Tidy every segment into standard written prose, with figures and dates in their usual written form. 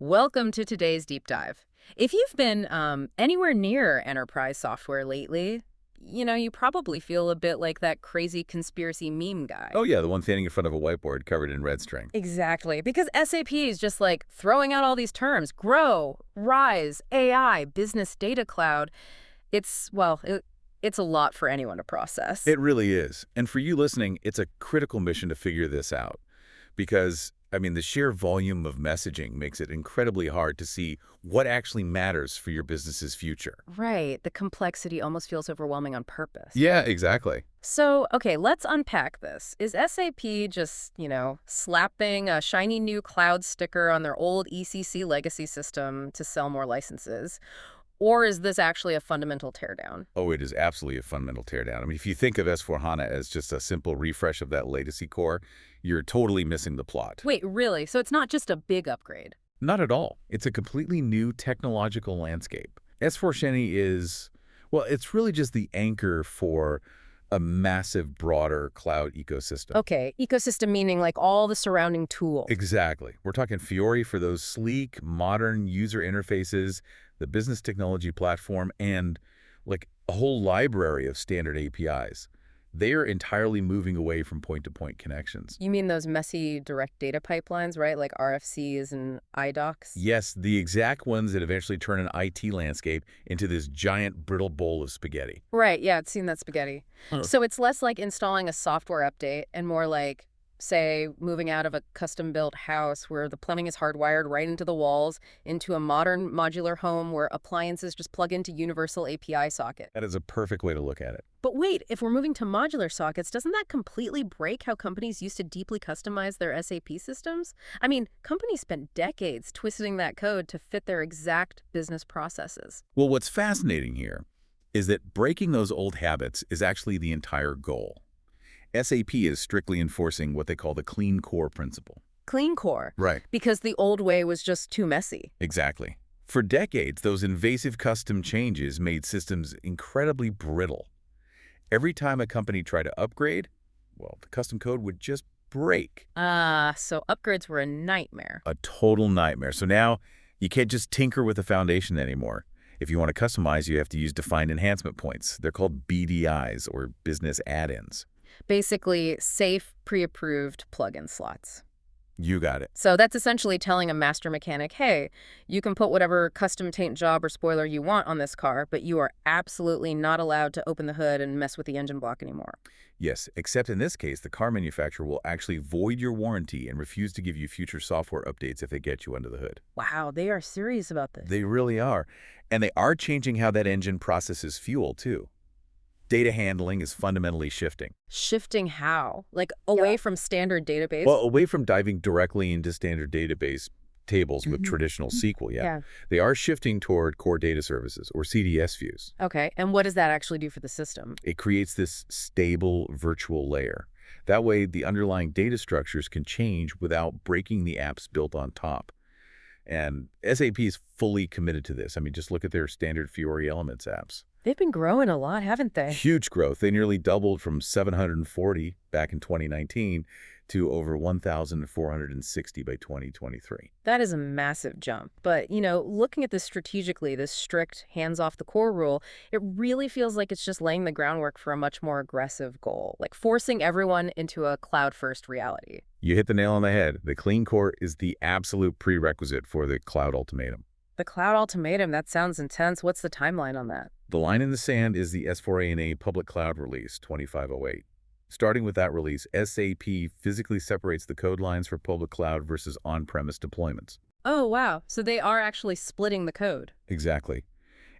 Welcome to today's deep dive. If you've been anywhere near enterprise software lately, you probably feel a bit like that crazy conspiracy meme guy. Oh, yeah, the one standing in front of a whiteboard covered in red string. Exactly, because SAP is just like throwing out all these terms: grow, rise, AI, business data cloud. It's a lot for anyone to process. It really is. And for you listening, it's a critical mission to figure this out. Because, the sheer volume of messaging makes it incredibly hard to see what actually matters for your business's future. Right, the complexity almost feels overwhelming on purpose. Yeah, exactly. So, okay, let's unpack this. Is SAP just, slapping a shiny new cloud sticker on their old ECC legacy system to sell more licenses? Or is this actually a fundamental teardown? Oh, it is absolutely a fundamental teardown. If you think of S/4HANA as just a simple refresh of that legacy core, you're totally missing the plot. Wait, really? So it's not just a big upgrade? Not at all. It's a completely new technological landscape. S/4HANA is, well, it's really just the anchor for a massive, broader cloud ecosystem. Okay, ecosystem meaning like all the surrounding tools. Exactly. We're talking Fiori for those sleek, modern user interfaces, the business technology platform, and like a whole library of standard APIs. They are entirely moving away from point-to-point connections. You mean those messy direct data pipelines, right? Like RFCs and IDOCs? Yes, the exact ones that eventually turn an IT landscape into this giant brittle bowl of spaghetti. Right, yeah, I've seen that spaghetti. So it's less like installing a software update and more like, say, moving out of a custom-built house where the plumbing is hardwired right into the walls into a modern modular home where appliances just plug into universal API socket. That is a perfect way to look at it. But wait, if we're moving to modular sockets, doesn't that completely break how companies used to deeply customize their SAP systems? Companies spent decades twisting that code to fit their exact business processes. Well, what's fascinating here is that breaking those old habits is actually the entire goal. SAP is strictly enforcing what they call the clean core principle. Clean core. Right. Because the old way was just too messy. Exactly. For decades, those invasive custom changes made systems incredibly brittle. Every time a company tried to upgrade, well, the custom code would just break. So upgrades were a nightmare. A total nightmare. So now you can't just tinker with the foundation anymore. If you want to customize, you have to use defined enhancement points. They're called BDIs, or business add-ins. Basically, safe, pre-approved plug-in slots. You got it. So that's essentially telling a master mechanic, hey, you can put whatever custom paint job or spoiler you want on this car, but you are absolutely not allowed to open the hood and mess with the engine block anymore. Yes, except in this case, the car manufacturer will actually void your warranty and refuse to give you future software updates if they get you under the hood. Wow, they are serious about this. They really are. And they are changing how that engine processes fuel, too. Data handling is fundamentally shifting. Shifting how? Like away from standard database? Well, away from diving directly into standard database tables with traditional SQL, yeah. They are shifting toward core data services, or CDS views. Okay, and what does that actually do for the system? It creates this stable virtual layer. That way, the underlying data structures can change without breaking the apps built on top. And SAP is fully committed to this. Just look at their standard Fiori Elements apps. They've been growing a lot, haven't they? Huge growth. They nearly doubled from 740 back in 2019 to over 1,460 by 2023. That is a massive jump. But, looking at this strategically, this strict hands-off-the-core rule, it really feels like it's just laying the groundwork for a much more aggressive goal, like forcing everyone into a cloud-first reality. You hit the nail on the head. The clean core is the absolute prerequisite for the cloud ultimatum. The cloud ultimatum, that sounds intense. What's the timeline on that? The line in the sand is the S/4HANA Public Cloud Release 2508. Starting with that release, SAP physically separates the code lines for public cloud versus on-premise deployments. Oh, wow. So they are actually splitting the code. Exactly.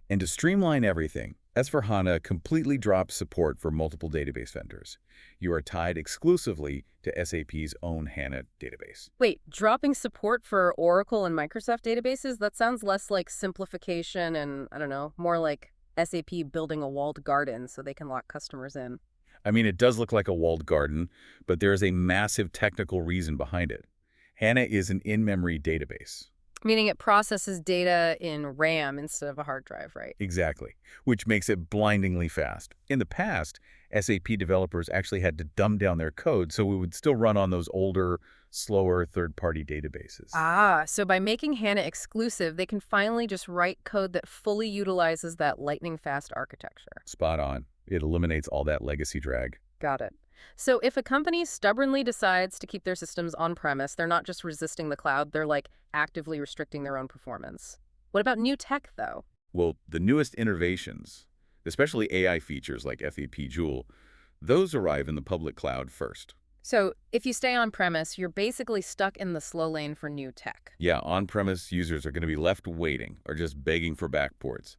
And to streamline everything, S/4HANA completely drops support for multiple database vendors. You are tied exclusively to SAP's own HANA database. Wait, dropping support for Oracle and Microsoft databases? That sounds less like simplification and, more like SAP building a walled garden so they can lock customers in. It does look like a walled garden, but there is a massive technical reason behind it. HANA is an in-memory database. Meaning it processes data in RAM instead of a hard drive, right? Exactly, which makes it blindingly fast. In the past, SAP developers actually had to dumb down their code so it would still run on those older, slower third-party databases. Ah, so by making HANA exclusive, they can finally just write code that fully utilizes that lightning-fast architecture. Spot on. It eliminates all that legacy drag. Got it. So if a company stubbornly decides to keep their systems on-premise, they're not just resisting the cloud, they're like actively restricting their own performance. What about new tech, though? Well, the newest innovations, especially AI features like FAP Joule, those arrive in the public cloud first. So if you stay on-premise, you're basically stuck in the slow lane for new tech. Yeah, on-premise users are going to be left waiting or just begging for backports.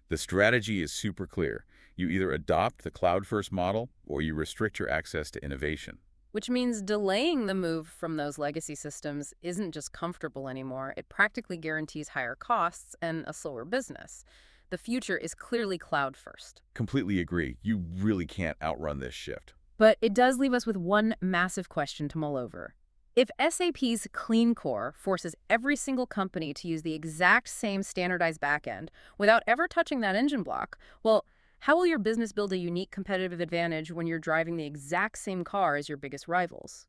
The strategy is super clear. You either adopt the cloud-first model or you restrict your access to innovation. Which means delaying the move from those legacy systems isn't just comfortable anymore. It practically guarantees higher costs and a slower business. The future is clearly cloud first. Completely agree. You really can't outrun this shift. But it does leave us with one massive question to mull over. If SAP's Clean Core forces every single company to use the exact same standardized backend without ever touching that engine block, well, how will your business build a unique competitive advantage when you're driving the exact same car as your biggest rivals?